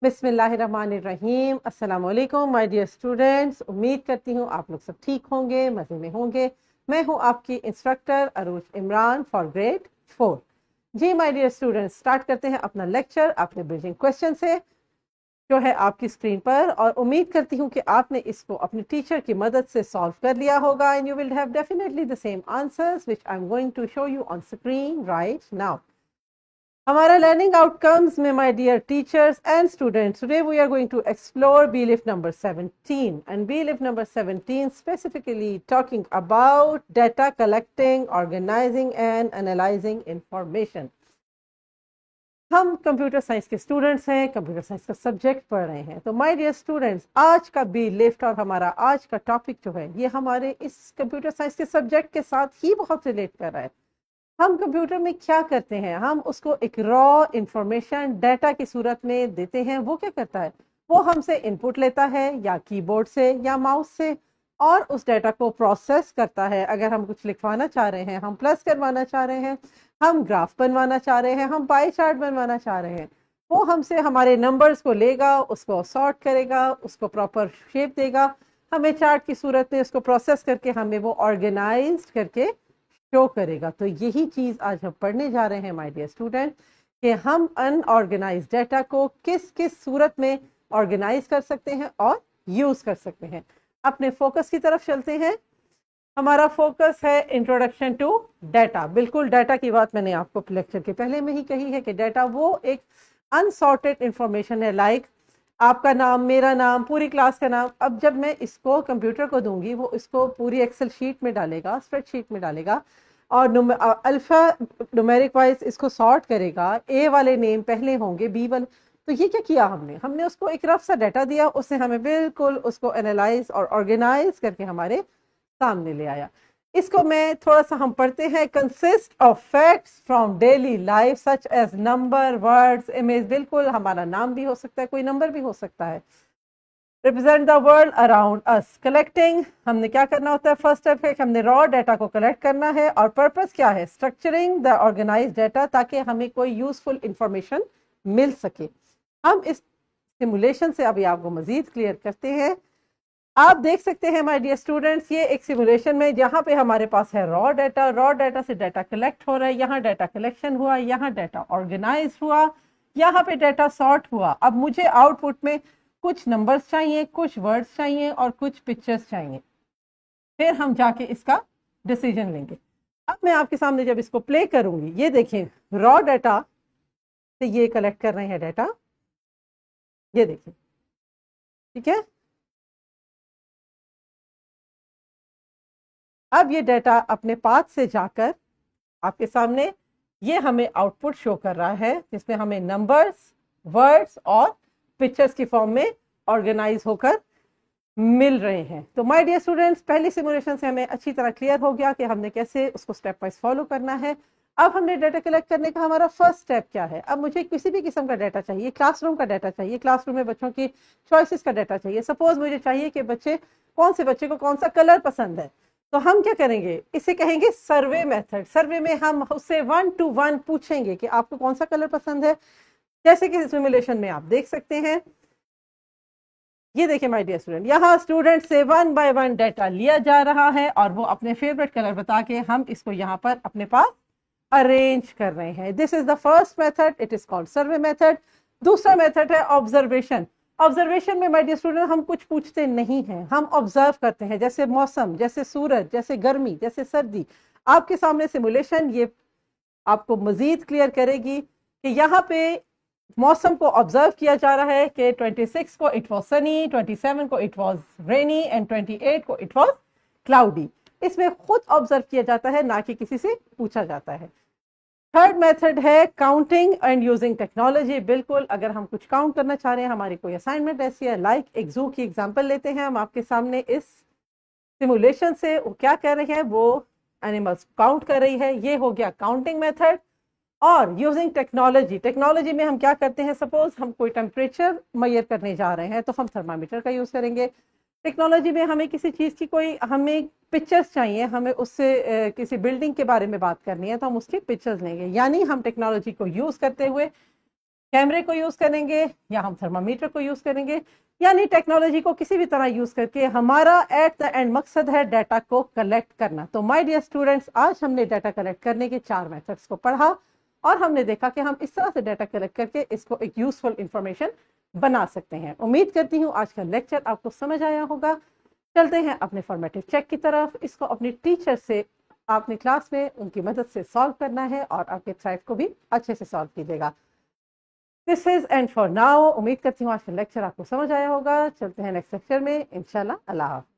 बिस्मिल्लाहिर्रहमानिर्रहीम। अस्सलाम वालेकुम माय डियर स्टूडेंट्स। उम्मीद करती हूँ आप लोग सब ठीक होंगे, मज़े में होंगे। मैं हूँ आपकी instructor Arooj Imran for grade 4। जी माय डियर स्टूडेंट्स, स्टार्ट करते हैं अपना लेक्चर अपने ब्रिजिंग क्वेश्चन से जो है आपकी स्क्रीन पर। और उम्मीद करती हूँ कि आपने इसको अपने टीचर की मदद से सॉल्व कर लिया होगा and you will have definitely the same answers which I am going to show you on screen right now. हमारा लर्निंग आउटकम्स में my dear teachers and students, today we are going to explore BLIF number 17 and BLIF number 17 specifically talking about data collecting, organizing and analyzing information। हम computer science के students हैं, computer science का subject पढ़ रहे हैं। तो my dear students, आज का BLIF और हमारा आज का टॉपिक जो है ये हमारे इस कंप्यूटर साइंस के सब्जेक्ट के साथ ही बहुत रिलेट कर रहा है। हम कंप्यूटर में क्या करते हैं, हम उसको एक रॉ इंफॉर्मेशन डाटा की सूरत में देते हैं। वो क्या करता है, वो हमसे इनपुट लेता है या कीबोर्ड से या माउस से और उस डाटा को प्रोसेस करता है। अगर हम कुछ लिखवाना चाह रहे हैं, हम प्लस करवाना चाह रहे हैं, हम ग्राफ बनवाना चाह रहे हैं, हम पाई चार्ट बनवाना चाह रहे हैं, वो हमसे हमारे नंबर्स को लेगा, उसको सॉर्ट करेगा, उसको प्रॉपर शेप देगा, हमें चार्ट की सूरत में उसको प्रोसेस करके हमें वो ऑर्गेनाइज करके शो करेगा। तो यही चीज आज हम पढ़ने जा रहे हैं माय डियर स्टूडेंट, कि हम अनऑर्गेनाइज डाटा को किस किस सूरत में ऑर्गेनाइज कर सकते हैं और यूज कर सकते हैं। अपने फोकस की तरफ चलते हैं। हमारा फोकस है इंट्रोडक्शन टू डाटा। बिल्कुल डाटा की बात मैंने आपको लेक्चर के पहले में ही कही है कि डाटा वो एक अनसॉर्टेड इंफॉर्मेशन है, लाइक आपका नाम, मेरा नाम, पूरी क्लास का नाम। अब जब मैं इसको कंप्यूटर को दूंगी, वो इसको पूरी एक्सेल शीट में डालेगा, स्प्रेडशीट में डालेगा और अल्फा न्यूमेरिक वाइज इसको सॉर्ट करेगा। ए वाले नेम पहले होंगे, बी वाले। तो ये क्या किया हमने, हमने उसको एक रफ सा डाटा दिया, उसने हमें बिल्कुल उसको एनालाइज और ऑर्गेनाइज करके हमारे सामने ले आया। इसको मैं थोड़ा सा हम पढ़ते हैं। Consist of facts from daily life such as number, words, image. बिल्कुल हमारा नाम भी हो सकता है, कोई नंबर भी हो सकता है। Represent the world around us. Collecting, हमने क्या करना होता है, फर्स्ट स्टेप है कि हमने रॉ डाटा को कलेक्ट करना है। और पर्पस क्या है, स्ट्रक्चरिंग द ऑर्गेनाइज डाटा, ताकि हमें कोई यूजफुल इंफॉर्मेशन मिल सके। हम इस सिमुलेशन से अभी आपको मजीद क्लियर करते हैं। आप देख सकते हैं माय डियर स्टूडेंट्स, ये एक सिमुलेशन में जहां पे हमारे पास है रॉ डाटा, रॉ डाटा से डाटा कलेक्ट हो रहा है, यहाँ डाटा कलेक्शन हुआ, यहाँ डाटा ऑर्गेनाइज हुआ, यहाँ पे डाटा सॉर्ट हुआ। अब मुझे आउटपुट में कुछ नंबर्स चाहिए, कुछ वर्ड्स चाहिए और कुछ पिक्चर्स चाहिए, फिर हम जाके इसका डिसीजन लेंगे। अब मैं आपके सामने जब इसको प्ले करूंगी, ये देखें रॉ डाटा से ये कलेक्ट कर रहे हैं डाटा, ये देखिए, ठीक है। अब ये डाटा अपने पाथ से जाकर आपके सामने ये हमें आउटपुट शो कर रहा है, जिसमें हमें नंबर्स, वर्ड्स और पिक्चर्स की फॉर्म में ऑर्गेनाइज होकर मिल रहे हैं। तो माय डियर स्टूडेंट्स, पहली सिमुलेशन से हमें अच्छी तरह क्लियर हो गया कि हमने कैसे उसको स्टेप वाइज फॉलो करना है। अब हमने डाटा कलेक्ट करने का हमारा फर्स्ट स्टेप क्या है। अब मुझे किसी भी किस्म का डाटा चाहिए, क्लासरूम का डाटा चाहिए, क्लासरूम में बच्चों की चॉइसेस का डाटा चाहिए। सपोज मुझे चाहिए कि बच्चे कौन से बच्चे को कौन सा कलर पसंद है, तो हम क्या करेंगे, इसे कहेंगे सर्वे मेथड। सर्वे में हम उससे 1 to 1 पूछेंगे कि आपको कौन सा कलर पसंद है। जैसे कि सिमुलेशन में आप देख सकते हैं, ये देखिए माय डियर स्टूडेंट, यहाँ स्टूडेंट से 1 by 1 डाटा लिया जा रहा है और वो अपने फेवरेट कलर बता के हम इसको यहाँ पर अपने पास अरेंज कर रहे हैं। This is the first method, it is called survey method. दूसरा मेथड है ऑब्जर्वेशन। ऑब्जर्वेशन में माय डियर स्टूडेंट हम कुछ पूछते नहीं हैं, हम ऑब्जर्व करते हैं, जैसे मौसम, जैसे सूरज, जैसे गर्मी, जैसे सर्दी। आपके सामने सिमुलेशन ये आपको मजीद क्लियर करेगी कि यहाँ पे मौसम को ऑब्जर्व किया जा रहा है कि 26 को इट वॉज सनी, 27 को इट वॉज रेनी एंड 28 को इट वॉज क्लाउडी। इसमें खुद ऑब्जर्व किया जाता है, ना कि किसी से पूछा जाता है। थर्ड मेथड है काउंटिंग एंड यूजिंग टेक्नोलॉजी। बिल्कुल अगर हम कुछ काउंट करना चाह रहे हैं, हमारी कोई असाइनमेंट ऐसी है, लाइक एक जू की एग्जांपल लेते हैं हम आपके सामने इस सिमुलेशन से। वो क्या कर रहे हैं, वो एनिमल्स काउंट कर रही है, ये हो गया काउंटिंग मेथड। और यूजिंग टेक्नोलॉजी, टेक्नोलॉजी में हम क्या करते हैं, सपोज हम कोई टेम्परेचर मेजर करने जा रहे हैं तो हम थर्मामीटर का यूज करेंगे। टेक्नोलॉजी में हमें किसी चीज की कोई हमें पिक्चर्स चाहिए, हमें उससे किसी बिल्डिंग के बारे में बात करनी है तो हम उसकी पिक्चर्स लेंगे। यानी हम टेक्नोलॉजी को यूज करते हुए कैमरे को यूज करेंगे या हम थर्मामीटर को यूज करेंगे, यानी टेक्नोलॉजी को किसी भी तरह यूज करके हमारा एट द एंड मकसद है डाटा को कलेक्ट करना। तो माय डियर स्टूडेंट्स, आज हमने डाटा कलेक्ट करने के 4 मेथड्स को पढ़ा और हमने देखा कि हम इस तरह से डाटा कलेक्ट करके इसको एक यूजफुल इंफॉर्मेशन बना सकते हैं। उम्मीद करती हूँ आज का लेक्चर आपको समझ आया होगा। चलते हैं अपने फॉर्मेटिव चेक की तरफ। इसको अपनी टीचर से आपने क्लास में उनकी मदद से सॉल्व करना है और आपके थ्राइव को भी अच्छे से सॉल्व कीजिएगा। This is and for now. उम्मीद करती हूँ आज का लेक्चर आपको समझ आया होगा। चलते हैं नेक्स्ट लेक्चर में इंशाल्लाह। अल्लाह हाफ़िज़।